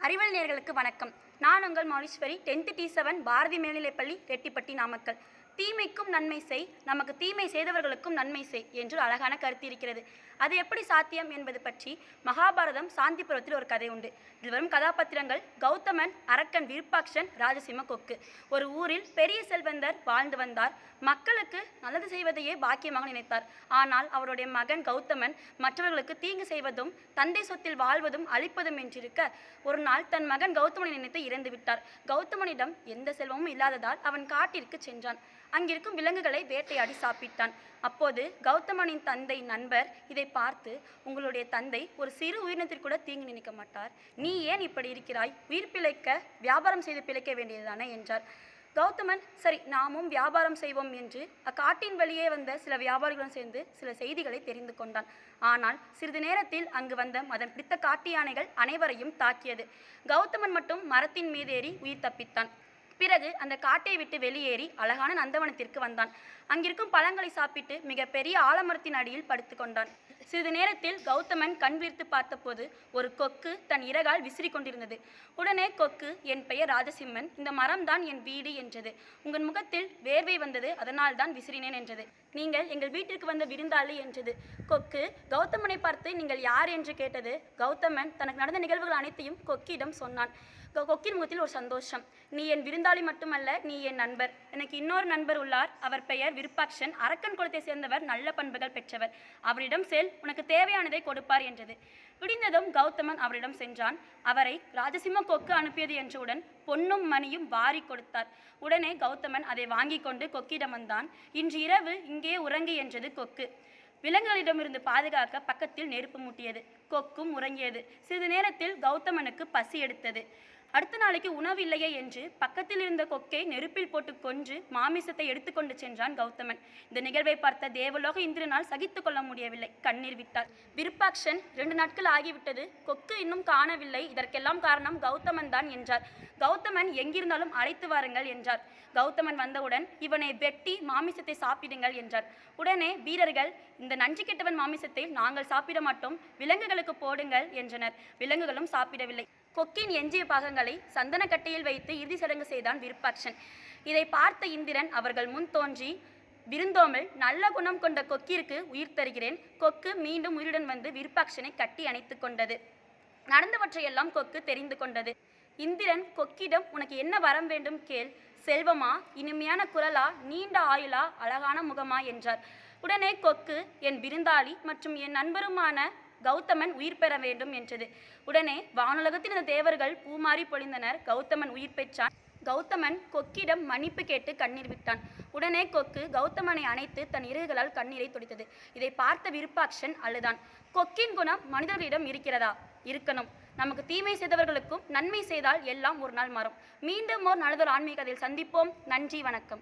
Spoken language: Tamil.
அறிவல் நேயர்களுக்கு வணக்கம். நான் உங்கள் மௌலீஸ்வரி. 10th T7 பாரதி மேல்நிலைப்பள்ளி, ரெட்டிப்பட்டி, நாமக்கல். தீமைக்கும் நன்மை செய், நமக்கு தீமை செய்தவர்களுக்கும் நன்மை செய் என்று அழகான கருத்து இருக்கிறது. அது எப்படி சாத்தியம் என்பது பற்றி மகாபாரதம் சாந்தி பருவத்தில் ஒரு கதை உண்டு. இதில் வரும் கதாபாத்திரங்கள் கௌதமன், அரக்கன் விருப்பாக்ஷன், ராஜசிம்ம கொக்கு. ஒரு ஊரில் பெரிய செல்வந்தர் வாழ்ந்து வந்தார். மக்களுக்கு நல்லது செய்வதையே பாக்கியமாக நினைத்தார். ஆனால் அவருடைய மகன் கௌதமன் மற்றவர்களுக்கு தீங்கு செய்வதும் தந்தை சொத்தில் வாழ்வதும் அழிப்பதும் என்றிருக்க, ஒரு நாள் தன் மகன் கௌதமனை நினைத்து இறந்து விட்டார். கௌதமனிடம் எந்த செல்வமும் இல்லாததால் அவன் காட்டிற்கு சென்றான். அங்கிருக்கும் விலங்குகளை வேட்டையாடி சாப்பிட்டான். அப்போது கௌதமனின் தந்தை நண்பர் இதை பார்த்து, உங்களுடைய தந்தை ஒரு சிறு உயிரினத்திற்கு கூட தீங்கு நினைக்க மாட்டார், நீ ஏன் இப்படி இருக்கிறாய்? உயிர் பிழைக்க வியாபாரம் செய்து பிழைக்க வேண்டியதுதானே என்றார். கௌதமன், சரி, நாமும் வியாபாரம் செய்வோம் என்று அக்காட்டின் வழியே வந்த சில வியாபாரிகளுடன் சேர்ந்து சில செய்திகளை தெரிந்து கொண்டான். ஆனால் சிறிது நேரத்தில் அங்கு வந்த மதம் பிடித்த காட்டு யானைகள் அனைவரையும் தாக்கியது. கௌதமன் மட்டும் மரத்தின் மீதேறி உயிர் தப்பித்தான். பிறகு அந்த காட்டை விட்டு வெளியேறி அழகான நந்தவனத்திற்கு வந்தான். அங்கிருக்கும் பழங்களை சாப்பிட்டு மிகப்பெரிய ஆலமரத்தின் அடியில் படுத்து கொண்டான். சிறிது நேரத்தில் கௌதமன் கண் விரித்து பார்த்தபோது ஒரு கொக்கு தன் இறகால் விசிறி கொண்டிருந்தது. உடனே கொக்கு, என் பெயர் ராஜசிம்மன், இந்த மரம்தான் என் வீடு என்றது. உங்கள் முகத்தில் வேர்வை வந்தது, அதனால் தான் விசிறினேன் என்றது. நீங்கள் எங்கள் வீட்டிற்கு வந்த விருந்தாளி என்றது. கொக்கு கௌதமனை பார்த்து நீங்கள் யார் என்று கேட்டது. கௌதமன் தனக்கு நடந்த நிகழ்வுகள் அனைத்தையும் கொக்கிடம் சொன்னான். கொக்கின் முகத்தில் ஒரு சந்தோஷம். நீ என் விருந்தாளி மட்டுமல்ல, நீ என் நண்பர். எனக்கு இன்னொரு நண்பர் உள்ளார். அவர் பெயர் விருப்பாக்ஷன். அரக்கன் குலத்தை சேர்ந்தவர், நல்ல பண்புகள் பெற்றவர். அவரிடம் செல், உனக்கு தேவையானதை கொடுப்பார் என்றது. விடிந்ததும் கௌதமன் அவரிடம் சென்றான். அவரை ராஜசிம்ம கொக்கு அனுப்பியது என்றவுடன் பொன்னும் மணியும் வாரி கொடுத்தார். உடனே கௌதமன் அதை வாங்கி கொண்டு கொக்கிடம் வந்தான். இன்று இரவு இங்கே உறங்கு என்றது கொக்கு. விலங்குகளிடமிருந்து பாதுகாக்க பக்கத்தில் நெருப்பு மூட்டியது. கொக்கும் உறங்கியது. சிறிது நேரத்தில் கௌதமனுக்கு பசி எடுத்தது. அடுத்த நாளைக்கு உணவு இல்லையே என்று பக்கத்தில் இருந்த கொக்கை நெருப்பில் போட்டு கொன்று மாமிசத்தை எடுத்துக்கொண்டு சென்றான் கௌதமன். இந்த நிகழ்வை பார்த்த தேவலோக இந்திரனால் சகித்து கொள்ள முடியவில்லை, கண்ணீர் விட்டார். விருப்பாக்ஷன், 2 நாட்கள் ஆகிவிட்டது, கொக்கு இன்னும் காணவில்லை, இதற்கெல்லாம் காரணம் கௌதமன் தான் என்றார். கௌதமன் எங்கிருந்தாலும் அழைத்து வாருங்கள் என்றார். கௌதமன் வந்தவுடன் இவனை வெட்டி மாமிசத்தை சாப்பிடுங்கள் என்றார். உடனே வீரர்கள், இந்த நன்றி கெட்டவன் மாமிசத்தை நாங்கள் சாப்பிட மாட்டோம், விலங்குகளுக்கு போடுங்கள் என்றனர். விலங்குகளும் சாப்பிடவில்லை. கொக்கின் எஞ்சிய பாகங்களை சந்தன கட்டையில் வைத்து இறுதி சடங்கு செய்தான் விருப்பாக்ஷன். இதை பார்த்த இந்திரன் அவர்கள் முன் தோன்றி, விருந்தோமல், நல்ல குணம் கொண்ட கொக்கிற்கு உயிர் தருகிறேன். கொக்கு மீண்டும் உயிருடன் வந்து விருப்பாக்ஷனை கட்டி அணைத்து கொண்டது. நடந்தவற்றையெல்லாம் கொக்கு தெரிந்து கொண்டது. இந்திரன் கொக்கிடம், உனக்கு என்ன வரம் வேண்டும் கேள். செல்வமா, இனிமையான குரலா, நீண்ட ஆயுளா, அழகான முகமா என்றார். உடனே கொக்கு, என் விருந்தாளி மற்றும் என் நண்பருமான கௌதமன் உயிர் பெற வேண்டும் என்றது. உடனே வானுலகத்தில் இருந்த தேவர்கள் பூமாறி பொழிந்தனர். கௌதமன் உயிர் பெற்றான். கௌதமன் கொக்கிடம் மன்னிப்பு கேட்டு கண்ணீர் விட்டான். உடனே கொக்கு கௌதமனை அணைத்து தன் இறகுகளால் கண்ணீரை துடைத்தது. இதை பார்த்த விருப்பாக்ஷன் அழுதான். கொக்கின் குணம் மனிதர்களிடம் இருக்கிறதா? இருக்கணும். நமக்கு தீமை செய்தவர்களுக்கும் நன்மை செய்தால் எல்லாம் ஒரு நாள் மாறும். மீண்டும் ஒரு நல்லதொரு ஆன்மீக கதையில் சந்திப்போம். நன்றி, வணக்கம்.